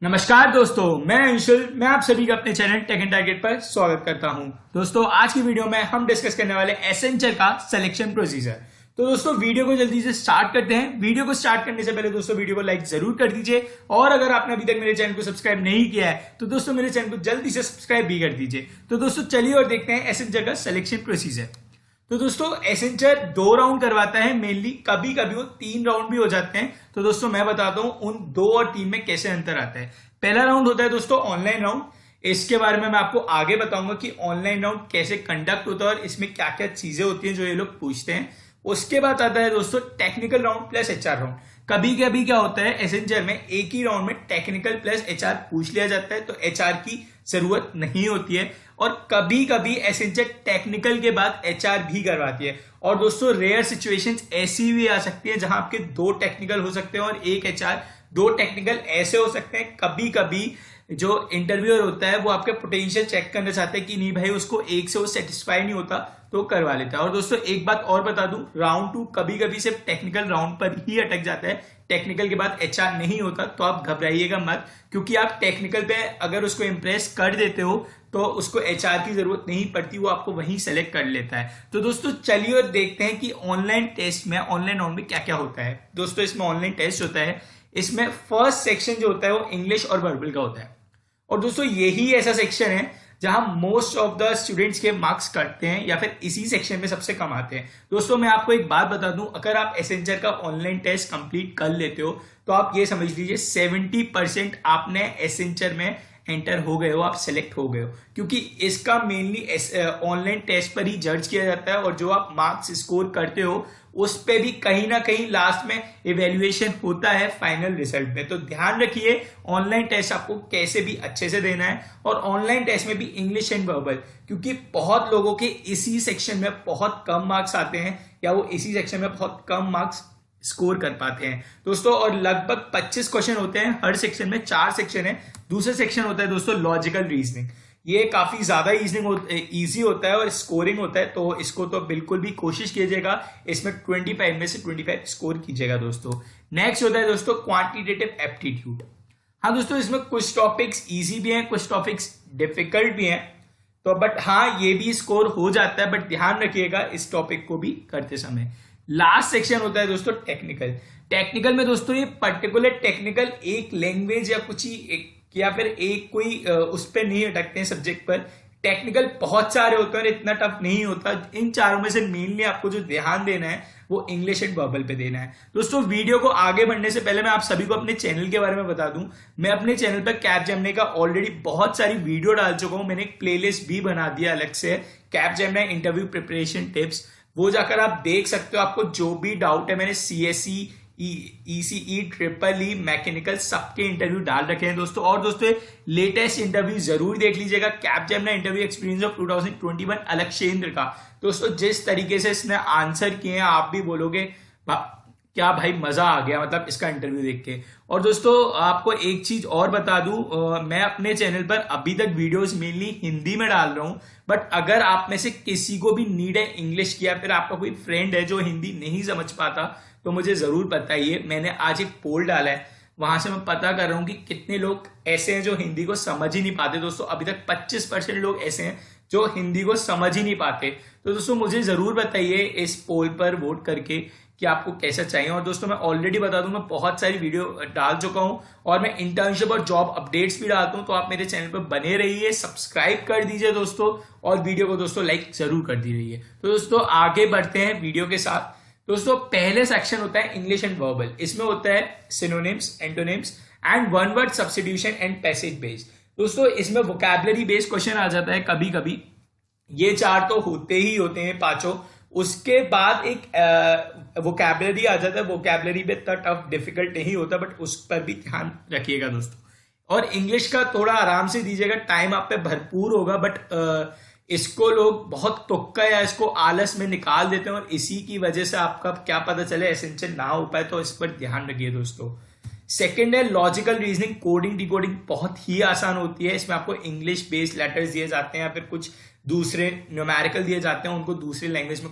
नमस्कार दोस्तों, मैं अंशुल। मैं आप सभी का अपने चैनल टेक एंड टारगेट पर स्वागत करता हूं। दोस्तों, आज की वीडियो में हम डिस्कस करने वाले एसेंचर का सिलेक्शन प्रोसीजर। तो दोस्तों, वीडियो को जल्दी से स्टार्ट करते हैं। वीडियो को स्टार्ट करने से पहले दोस्तों वीडियो को लाइक जरूर कर दीजिए, और अगर आपने अभी तक मेरे चैनल को सब्सक्राइब नहीं किया है तो दोस्तों मेरे चैनल को जल्दी से सब्सक्राइब भी कर दीजिए। तो दोस्तों चलिए और देखते हैं एसेंचर का सिलेक्शन प्रोसीजर। तो दोस्तों, एसेंचर 2 राउंड करवाता है मेनली, कभी कभी वो 3 राउंड भी हो जाते हैं। तो दोस्तों मैं बताता हूं उन 2 और 3 में कैसे अंतर आता है। पहला राउंड होता है दोस्तों ऑनलाइन राउंड। इसके बारे में मैं आपको आगे बताऊंगा कि ऑनलाइन राउंड कैसे कंडक्ट होता है और इसमें क्या क्या चीजें होती हैं जो ये लोग पूछते हैं। उसके बाद आता है दोस्तों technical round plus HR round. कभी कभी क्या होता है, एसेंचर में एक ही राउंड में टेक्निकल प्लस एचआर पूछ लिया जाता है, तो एचआर की जरूरत नहीं होती है। और कभी कभी एसेंचर टेक्निकल के बाद एचआर भी करवाती है। और दोस्तों रेयर सिचुएशंस ऐसी भी आ सकती है जहां आपके 2 टेक्निकल हो सकते हैं और 1 एचआर। 2 टेक्निकल ऐसे हो सकते हैं, कभी कभी जो इंटरव्यूअर होता है वो आपके पोटेंशियल चेक करना चाहते हैं कि नहीं भाई, उसको एक से वो सेटिस्फाई नहीं होता तो करवा लेता है। और दोस्तों एक बात और बता दूं, राउंड 2 कभी कभी सिर्फ टेक्निकल राउंड पर ही अटक जाता है, टेक्निकल के बाद एचआर नहीं होता। तो आप घबराइएगा मत, क्योंकि आप टेक्निकल पे अगर उसको इंप्रेस कर देते हो तो उसको एचआर की जरूरत नहीं पड़ती, वो आपको वहीं सेलेक्ट कर लेता है। तो दोस्तों चलिए और देखते हैं कि ऑनलाइन टेस्ट में, ऑनलाइन राउंड में क्या क्या होता है। दोस्तों इसमें ऑनलाइन टेस्ट होता है, इसमें फर्स्ट सेक्शन जो होता है वो इंग्लिश और वर्बल का होता है। और दोस्तों यही ऐसा सेक्शन है जहां मोस्ट ऑफ द स्टूडेंट्स के मार्क्स कटते हैं या फिर इसी सेक्शन में सबसे कम आते हैं। दोस्तों मैं आपको एक बात बता दूं, अगर आप एसेंचर का ऑनलाइन टेस्ट कंप्लीट कर लेते हो तो आप ये समझ लीजिए 70% आपने एसेंचर में एंटर हो गए हो, आप सेलेक्ट हो गए हो। क्योंकि इसका मेनली ऑनलाइन टेस्ट पर ही जज किया जाता है, और जो आप मार्क्स स्कोर करते हो उस पे भी कहीं ना कहीं लास्ट में इवेल्युएशन होता है फाइनल रिजल्ट में। तो ध्यान रखिए ऑनलाइन टेस्ट आपको कैसे भी अच्छे से देना है, और ऑनलाइन टेस्ट में भी इंग्लिश एंड वर्बल, क्योंकि बहुत लोगों के इसी सेक्शन में बहुत कम मार्क्स आते हैं या वो इसी सेक्शन में बहुत कम मार्क्स स्कोर कर पाते हैं दोस्तों। और लगभग 25 क्वेश्चन होते हैं हर सेक्शन में, 4 सेक्शन है। दूसरा सेक्शन होता है दोस्तों लॉजिकल रीजनिंग। ये काफी ज्यादा इजी होता है और स्कोरिंग होता है, तो इसको तो बिल्कुल भी कोशिश कीजिएगा, इसमें 25 में से 25 स्कोर कीजिएगा दोस्तों। नेक्स्ट होता है दोस्तों क्वांटिटेटिव एप्टीट्यूड। हाँ दोस्तों, इसमें कुछ टॉपिक्स इजी भी हैं, कुछ टॉपिक्स डिफिकल्ट भी हैं, तो बट हाँ ये भी स्कोर हो जाता है, बट ध्यान रखिएगा इस टॉपिक को भी करते समय। लास्ट सेक्शन होता है दोस्तों टेक्निकल। टेक्निकल में दोस्तों ये पर्टिकुलर टेक्निकल एक लैंग्वेज या कुछ ही या फिर एक कोई उस पर नहीं अटकते हैं सब्जेक्ट पर। टेक्निकल बहुत सारे होते हैं और इतना टफ नहीं होता। इन चारों में से मेनली आपको जो ध्यान देना है वो इंग्लिश एंड वर्बल पे देना है। दोस्तों वीडियो को आगे बढ़ने से पहले मैं आप सभी को अपने चैनल के बारे में बता दूं, मैं अपने चैनल पर कैपजेमिनी का ऑलरेडी बहुत सारी वीडियो डाल चुका हूं। मैंने एक प्लेलिस्ट भी बना दिया अलग से, कैपजेमिनी इंटरव्यू प्रिपरेशन टिप्स, वो जाकर आप देख सकते हो। आपको जो भी डाउट है, मैंने CSE, ECE, triple E, mechanical सबके इंटरव्यू डाल रखे हैं दोस्तों। और दोस्तों लेटेस्ट इंटरव्यू जरूर देख लीजिएगा, कैपजेमिनी इंटरव्यू एक्सपीरियंस ऑफ 2021 अलक्षेंद्र का। दोस्तों जिस तरीके से इसने आंसर किए हैं आप भी बोलोगे क्या भाई मजा आ गया, मतलब इसका इंटरव्यू देख के। और दोस्तों आपको एक चीज और बता दूं, मैं अपने चैनल पर अभी तक वीडियोस मेनली हिंदी में डाल रहा हूं, बट अगर आप में से किसी को भी नीड है इंग्लिश की, या फिर आपका कोई फ्रेंड है जो हिंदी नहीं समझ पाता, तो मुझे जरूर बताइए। मैंने आज एक पोल डाला है, वहां से मैं पता कर रहा हूं कि कितने लोग ऐसे हैं जो हिंदी को समझ ही नहीं पाते। दोस्तों अभी तक 25% लोग ऐसे हैं जो हिंदी को समझ ही नहीं पाते। तो दोस्तों मुझे जरूर बताइए इस पोल पर वोट करके कि आपको कैसा चाहिए। और दोस्तों मैं ऑलरेडी बता दूं, मैं बहुत सारी वीडियो डाल चुका हूं और मैं इंटर्नशिप और जॉब अपडेट्स भी डालता हूं, तो आप मेरे चैनल पर बने रहिए, सब्सक्राइब कर दीजिए दोस्तों, और वीडियो को दोस्तों लाइक जरूर कर दी रहिए। तो दोस्तों आगे बढ़ते हैं वीडियो के साथ। दोस्तों पहले सेक्शन होता है इंग्लिश एंड वर्बल। इसमें होता है synonyms, antonyms and one word substitution and passage based. दोस्तों इसमें वोकैबुलरी बेस्ड क्वेश्चन आ जाता है कभी कभी, ये 4 तो होते ही होते हैं पांचों। उसके बाद एक वोकैबुलरी आ जाता है, वोकैबुलरी पे इतना टफ डिफिकल्ट नहीं होता, बट उस पर भी ध्यान रखिएगा दोस्तों। और इंग्लिश का थोड़ा आराम से दीजिएगा, टाइम आप पे भरपूर होगा, बट इसको लोग बहुत तुक्का या इसको आलस में निकाल देते हैं, और इसी की वजह से आपका क्या पता चले एसेंशियल ना हो पाए, तो इस पर ध्यान रखिए दोस्तों। सेकंड है लॉजिकल रीजनिंग, कोडिंग डिकोडिंग बहुत ही आसान होती है। इसमें आपको इंग्लिश बेस्ड लेटर्स दिए जाते हैं या फिर कुछ दूसरे न्यूमेरिकल दिए जाते हैं, उनको दूसरी लैंग्वेज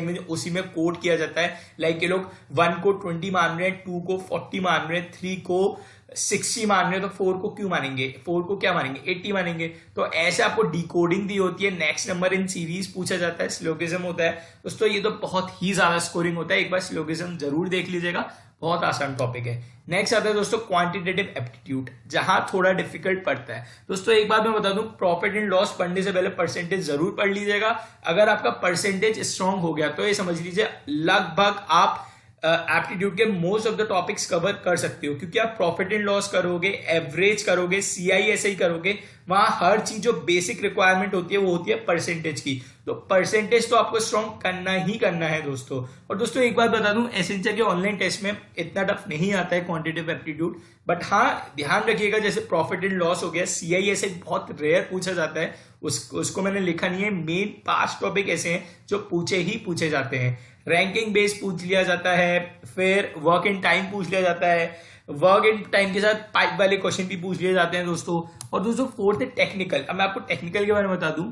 में उसी में कोड किया जाता है। लाइक ये लोग 1 को 20 मान रहे हैं, 2 को 40 मान रहे हैं, 3 को 60 मान रहे हैं, तो 4 को क्यों मानेंगे, 4 को क्या मानेंगे, 80 मानेंगे। तो ऐसे आपको डिकोडिंग दी होती है। नेक्स्ट नंबर इन सीरीज पूछा जाता है, सिलोगिज्म होता है दोस्तों। ये तो बहुत ही ज्यादा स्कोरिंग होता है, एक बार सिलोगिज्म जरूर देख लीजिएगा, बहुत आसान टॉपिक है। नेक्स्ट आता है दोस्तों क्वांटिटेटिव एप्टीट्यूड, जहां थोड़ा डिफिकल्ट पड़ता है। दोस्तों एक बात मैं बता दूं, प्रॉफिट एंड लॉस पढ़ने से पहले परसेंटेज जरूर पढ़ लीजिएगा। अगर आपका परसेंटेज स्ट्रांग हो गया तो ये समझ लीजिए लगभग आप एप्टीट्यूड के most of the topics cover कर सकते हो, क्योंकि आप प्रॉफिट एंड लॉस करोगे, एवरेज करोगे, CISI करोगे, वहां हर चीज जो बेसिक रिक्वायरमेंट होती है वो होती है परसेंटेज की। तो परसेंटेज तो आपको स्ट्रॉन्ग करना ही करना है दोस्तों। और दोस्तों एक बात बता दूं, एसेंशियल के ऑनलाइन टेस्ट में इतना टफ नहीं आता है क्वांटिटेटिव एप्टीट्यूड, बट हाँ ध्यान रखिएगा जैसे प्रॉफिट एंड लॉस हो गया, CISI बहुत रेयर पूछा जाता है, उसको मैंने लिखा नहीं है। मेन 5 टॉपिक ऐसे हैं जो पूछे जाते हैं। रैंकिंग बेस पूछ लिया जाता है, फिर वर्क इन टाइम पूछ लिया जाता है, वर्क इन टाइम के साथ पाइप वाले क्वेश्चन भी पूछ लिए जाते हैं दोस्तों। और दोस्तों फोर्थ है टेक्निकल। अब मैं आपको टेक्निकल के बारे में बता दूं,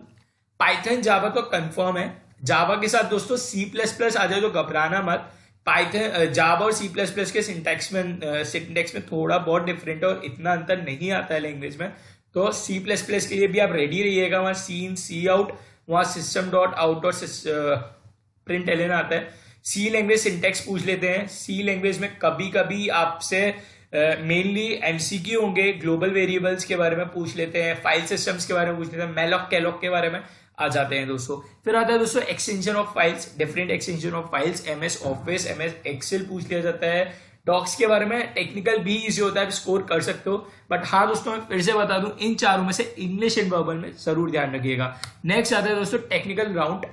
पाइथन जावा तो कंफर्म है, जावा के साथ दोस्तों C++ आ जाए तो घबराना मत। पाइथन जावा और C++ के सिंटैक्स में थोड़ा बहुत डिफरेंट है और इतना अंतर नहीं आता है लैंग्वेज में। तो C++ के लिए भी आप रेडी रहिएगा, वहां सी इन सी आउट, वहां सिस्टम डॉट आउट और प्रिंट एलएन आता है। सी लैंग्वेज सिंटैक्स पूछ लेते हैं। सी लैंग्वेज में कभी कभी आपसे मेनली एमसीक्यू होंगे, ग्लोबल वेरिएबल्स के बारे में पूछ लेते हैं, फाइल सिस्टम्स के बारे में पूछ लेते हैं, मैलॉक कैलॉक के बारे में आ जाते हैं दोस्तों। फिर आता है दोस्तों extension of files, different extension of files, MS Office, MS Excel पूछ लिया जाता है। डॉक्स के बारे में टेक्निकल भी इजी होता है, आप स्कोर कर सकते हो। बट हाँ दोस्तों मैं फिर से बता दूं, इन चारों में से इंग्लिश एंड वर्बल में जरूर ध्यान रखिएगा। नेक्स्ट आता है दोस्तों टेक्निकल राउंड।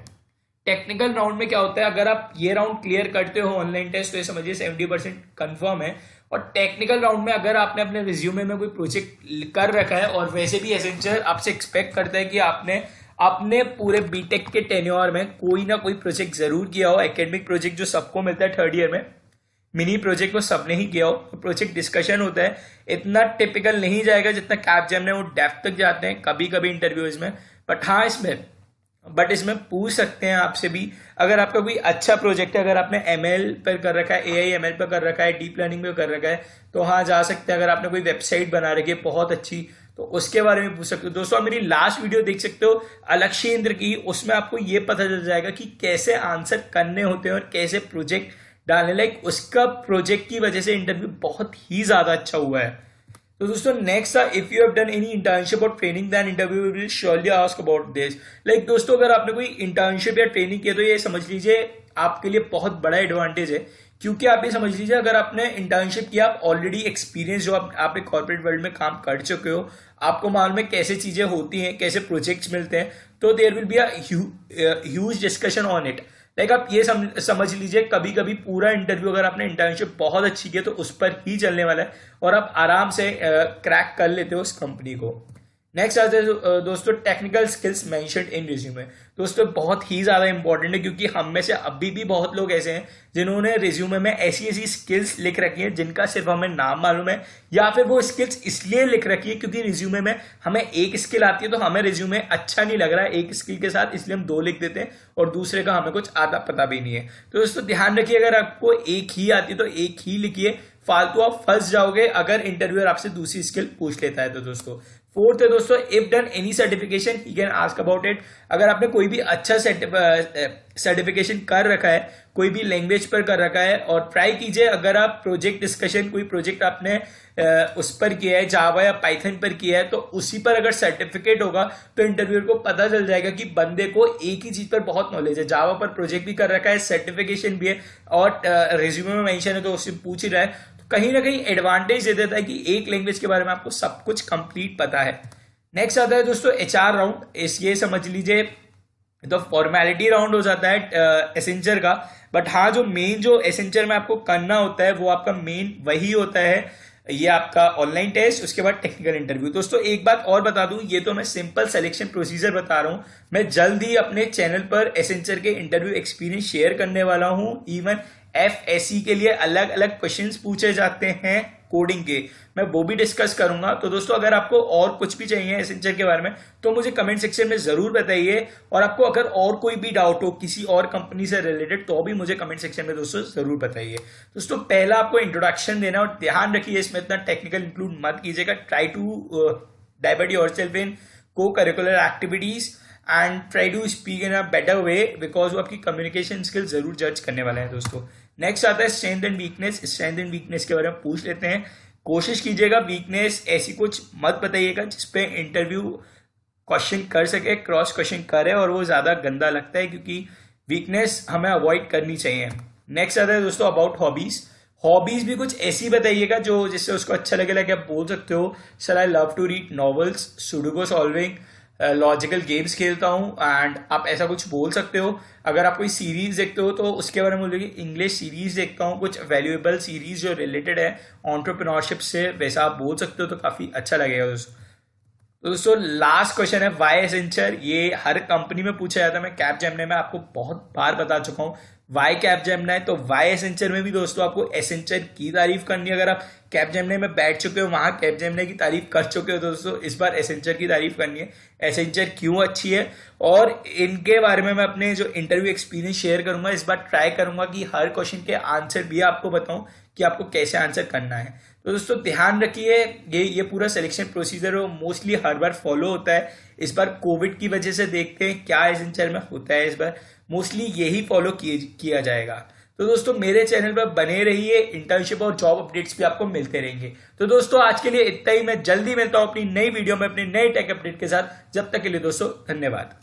टेक्निकल राउंड में क्या होता है, अगर आप ये राउंड क्लियर करते हो ऑनलाइन टेस्ट तो ये समझिए 70% कंफर्म है। और टेक्निकल राउंड में अगर आपने अपने रिज्यूमे में कोई प्रोजेक्ट कर रखा है, और वैसे भी एसेंशियल आपसे एक्सपेक्ट करता है कि आपने अपने पूरे बीटेक के टेन्योर में कोई ना कोई प्रोजेक्ट जरूर किया हो, एकेडमिक प्रोजेक्ट जो सबको मिलता है 3rd ईयर में, मिनी प्रोजेक्ट वो सबने ही किया हो, तो प्रोजेक्ट डिस्कशन होता है। इतना टिपिकल नहीं जाएगा जितना कैपजेमिनी वो डेप्थ तक जाते हैं कभी कभी इंटरव्यूज में। बट हाँ इसमें पूछ सकते हैं आपसे भी, अगर आपका कोई अच्छा प्रोजेक्ट है, अगर आपने ML पर कर रखा है, AI ML पर कर रखा है, डीप लर्निंग पर कर रखा है, तो हाँ जा सकते हैं। अगर आपने कोई वेबसाइट बना रखी है बहुत अच्छी, तो उसके बारे में पूछ सकते हो दोस्तों। आप मेरी लास्ट वीडियो देख सकते हो अलक्षेंद्र की, उसमें आपको ये पता चल जाएगा कि कैसे आंसर करने होते हैं और कैसे प्रोजेक्ट डालने, लाइक उसका प्रोजेक्ट की वजह से इंटरव्यू बहुत ही ज्यादा अच्छा हुआ है। तो दोस्तों next if you have done any internship और training then interview will surely ask about this. Like दोस्तों अगर आपने कोई इंटर्नशिप या ट्रेनिंग किया तो ये समझ लीजिए आपके लिए बहुत बड़ा एडवांटेज है, क्योंकि आप ये समझ लीजिए अगर आपने इंटर्नशिप किया, आप ऑलरेडी एक्सपीरियंस जो आप एक कॉर्पोरेट वर्ल्ड में काम कर चुके हो, आपको मालूम है कैसे चीजें होती हैं, कैसे प्रोजेक्ट्स मिलते हैं, तो there will be a huge discussion on it. Like आप ये समझ लीजिए कभी कभी पूरा इंटरव्यू अगर आपने इंटर्नशिप बहुत अच्छी की तो उस पर ही चलने वाला है और आप आराम से क्रैक कर लेते हो उस कंपनी को। नेक्स्ट आते हैं दोस्तों technical skills mentioned in resume. दोस्तों बहुत ही ज्यादा इंपॉर्टेंट है, क्योंकि हम में से अभी भी बहुत लोग ऐसे हैं जिन्होंने रिज्यूमे में ऐसी स्किल्स लिख रखी हैं जिनका सिर्फ हमें नाम मालूम है, या फिर वो स्किल्स इसलिए लिख रखी है क्योंकि रिज्यूमे में हमें एक स्किल आती है तो हमें रिज्यूमे अच्छा नहीं लग रहा है एक स्किल के साथ, इसलिए हम 2 लिख देते हैं और दूसरे का हमें कुछ आता पता भी नहीं है। तो दोस्तों ध्यान रखिए अगर आपको एक ही आती है तो एक ही लिखिए, फालतू आप फंस जाओगे अगर इंटरव्यूअर आपसे दूसरी स्किल पूछ लेता है। तो दोस्तों फोर्थ है दोस्तों if done any certification he can ask about it. अगर आपने कोई भी अच्छा सर्टिफिकेशन कर रखा है, कोई भी लैंग्वेज पर कर रखा है, और ट्राई कीजिए अगर आप प्रोजेक्ट डिस्कशन कोई प्रोजेक्ट आपने उस पर किया है, जावा या पाइथन पर किया है, तो उसी पर अगर सर्टिफिकेट होगा तो इंटरव्यूअर को पता चल जाएगा कि बंदे को एक ही चीज पर बहुत नॉलेज है, जावा पर प्रोजेक्ट भी कर रखा है, सर्टिफिकेशन भी है और रिज्यूमे में मेंशन है तो उससे पूछ ही रहा है, कहीं ना कहीं एडवांटेज दे देता है कि एक लैंग्वेज के बारे में आपको सब कुछ कंप्लीट पता है। नेक्स्ट आता है दोस्तों HR राउंड। ये समझ लीजिए तो फॉर्मेलिटी राउंड हो जाता है एसेंचर का, बट हाँ जो मेन जो एसेंचर में आपको करना होता है वो आपका मेन वही होता है, ये आपका ऑनलाइन टेस्ट, उसके बाद टेक्निकल इंटरव्यू। दोस्तों एक बात और बता दूं, ये तो मैं सिंपल सिलेक्शन प्रोसीजर बता रहा हूं, मैं जल्द ही अपने चैनल पर एसेंचर के इंटरव्यू एक्सपीरियंस शेयर करने वाला हूं। इवन FSC के लिए अलग अलग क्वेश्चंस पूछे जाते हैं कोडिंग के, मैं वो भी डिस्कस करूंगा। तो दोस्तों अगर आपको और कुछ भी चाहिए एसेंचर के बारे में तो मुझे कमेंट सेक्शन में जरूर बताइए, और आपको अगर और कोई भी डाउट हो किसी और कंपनी से रिलेटेड तो भी मुझे कमेंट सेक्शन में दोस्तों जरूर बताइए। दोस्तों पहला आपको इंट्रोडक्शन देना, और ध्यान रखिए इसमें इतना टेक्निकल इंक्लूड मत कीजिएगा। Try to divert yourself in co curricular activities and try to speak in a better way, because वो आपकी कम्युनिकेशन स्किल जरूर जज करने वाले हैं दोस्तों। नेक्स्ट आता है strength and weakness. Strength and weakness के बारे में पूछ लेते हैं। कोशिश कीजिएगा वीकनेस ऐसी कुछ मत बताइएगा जिसपे इंटरव्यू क्वेश्चन कर सके, क्रॉस क्वेश्चन करे, और वो ज्यादा गंदा लगता है, क्योंकि वीकनेस हमें अवॉइड करनी चाहिए। नेक्स्ट आता है दोस्तों अबाउट हॉबीज। हॉबीज भी कुछ ऐसी बताइएगा जो जिससे उसको अच्छा लगेगा कि आप बोल सकते हो sir I love to read novels, sudoku solving, logical games खेलता हूँ, एंड आप ऐसा कुछ बोल सकते हो। अगर आप कोई सीरीज देखते हो तो उसके बारे में बोलिए इंग्लिश सीरीज देखता हूँ, कुछ वैल्यूएबल सीरीज जो रिलेटेड है एंटरप्रेन्योरशिप से, वैसा आप बोल सकते हो तो काफी अच्छा लगेगा दोस्तों। तो दोस्तों लास्ट क्वेश्चन है वाई एसेंचर। ये हर कंपनी में पूछा जाता है, मैं कैपजेमिनी में आपको बहुत बार बता चुका हूँ वाई कैपजेमिनी। तो वाई एसेंचर में भी दोस्तों आपको एसेंचर की तारीफ करनी है। अगर आप कैपजेमिनी में बैठ चुके हो, वहां कैपजेमिनी की तारीफ कर चुके हो, तो दोस्तों इस बार एसेंचर की तारीफ करनी है। एसेंचर क्यों अच्छी है और इनके बारे में मैं अपने जो इंटरव्यू एक्सपीरियंस शेयर करूंगा। इस बार ट्राई करूंगा कि हर क्वेश्चन के आंसर भी आपको बताऊं कि आपको कैसे आंसर करना है। तो दोस्तों ध्यान रखिए ये पूरा सिलेक्शन प्रोसीजर मोस्टली हर बार फॉलो होता है। इस बार कोविड की वजह से देखते हैं क्या एसेंचर में होता है, इस बार मोस्टली यही फॉलो किया जाएगा। तो दोस्तों मेरे चैनल पर बने रहिए, इंटर्नशिप और जॉब अपडेट्स भी आपको मिलते रहेंगे। तो दोस्तों आज के लिए इतना ही, मैं जल्दी मिलता हूं अपनी नई वीडियो में अपनी नई टेक अपडेट के साथ। जब तक के लिए दोस्तों धन्यवाद।